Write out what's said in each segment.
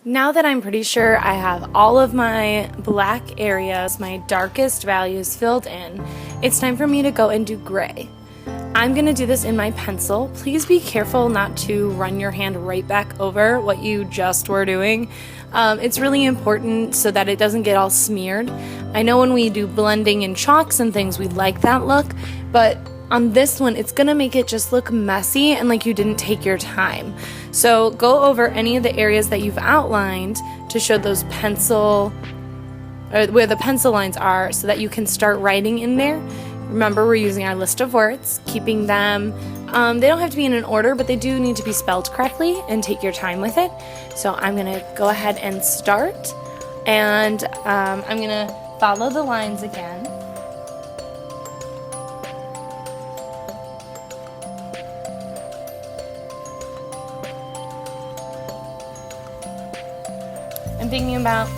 Now that I'm pretty sure I have all of my black areas, my darkest values filled in, it's time for me to go and do gray. I'm going to do this in my pencil. Please be careful not to run your hand right back over what you just were doing. It's really important so that it doesn't get all smeared. I know when we do blending in chalks and things, we like that look, but on this one, it's going to make it just look messy and like you didn't take your time. So go over any of the areas that you've outlined to show those pencil, or where the pencil lines are, so that you can start writing in there. Remember, we're using our list of words, keeping them, they don't have to be in an order, but they do need to be spelled correctly, and take your time with it. So I'm going to go ahead and start, and I'm going to follow the lines again. I'm thinking about,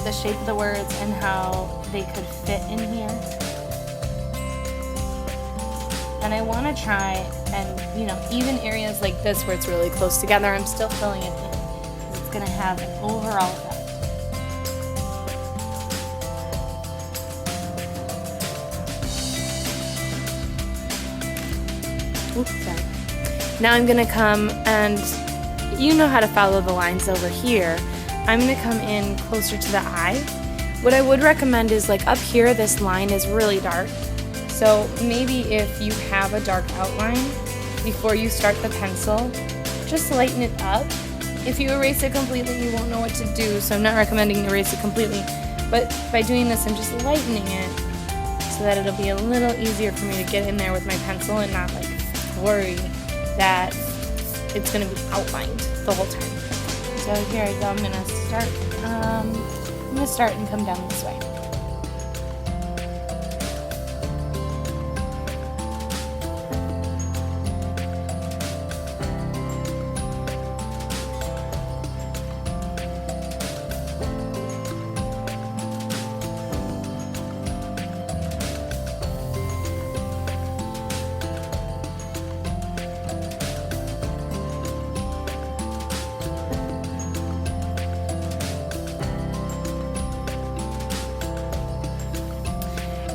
the shape of the words and how they could fit in here. And I want to try and, even areas like this where it's really close together, I'm still filling it in, because it's going to have an overall effect. Oops, sorry. Now I'm going to come and, you know how to follow the lines over here. I'm going to come in closer to the eye. What I would recommend is, like, up here, this line is really dark. So maybe if you have a dark outline, before you start the pencil, just lighten it up. If you erase it completely, you won't know what to do, so I'm not recommending erase it completely. But by doing this, I'm just lightening it so that it'll be a little easier for me to get in there with my pencil and not, worry that it's going to be outlined the whole time. So here I go, I'm going to start and come down this way.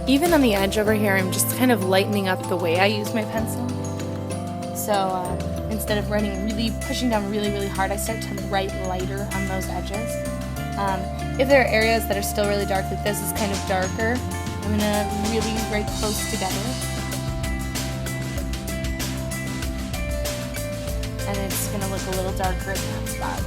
Even on the edge over here, I'm just kind of lightening up the way I use my pencil. So instead of pushing down really, really hard, I start to write lighter on those edges. If there are areas that are still really dark, like this is kind of darker, I'm going to really write close together. And it's going to look a little darker in that spot.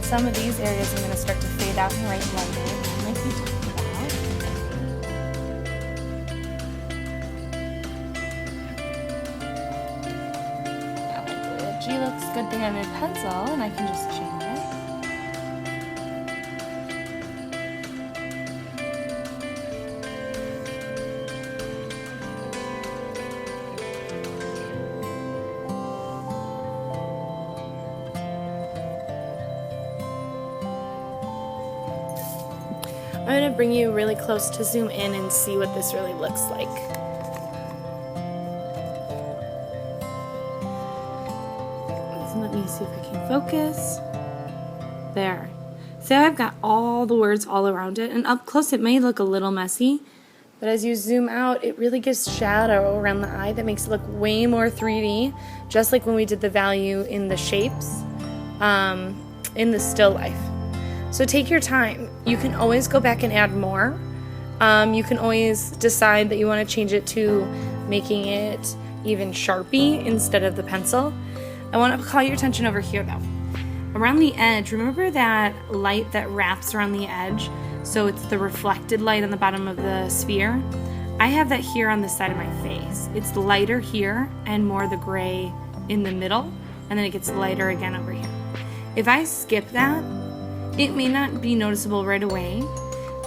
Some of these areas I'm going to start to fade out and write lighter, like we talked about. Now my blue edgy looks good thing I'm in pencil, and I can just change it. I'm going to bring you really close to zoom in and see what this really looks like. So let me see if I can focus. There. So I've got all the words all around it, and up close it may look a little messy, but as you zoom out, it really gives shadow around the eye that makes it look way more 3D, just like when we did the value in the shapes in the still life. So take your time. You can always go back and add more. You can always decide that you want to change it to making it even Sharpie instead of the pencil. I want to call your attention over here though. Around the edge, remember that light that wraps around the edge? So it's the reflected light on the bottom of the sphere. I have that here on the side of my face. It's lighter here and more the gray in the middle, and then it gets lighter again over here. If I skip that, it may not be noticeable right away,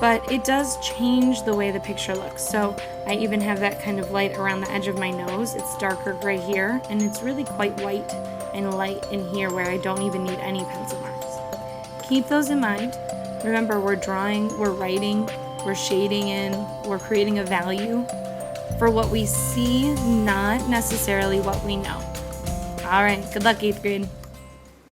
but it does change the way the picture looks. So I even have that kind of light around the edge of my nose. It's darker gray here, and it's really quite white and light in here where I don't even need any pencil marks. Keep those in mind. Remember, we're drawing, we're writing, we're shading in, we're creating a value for what we see, not necessarily what we know. All right, good luck, 8th grade.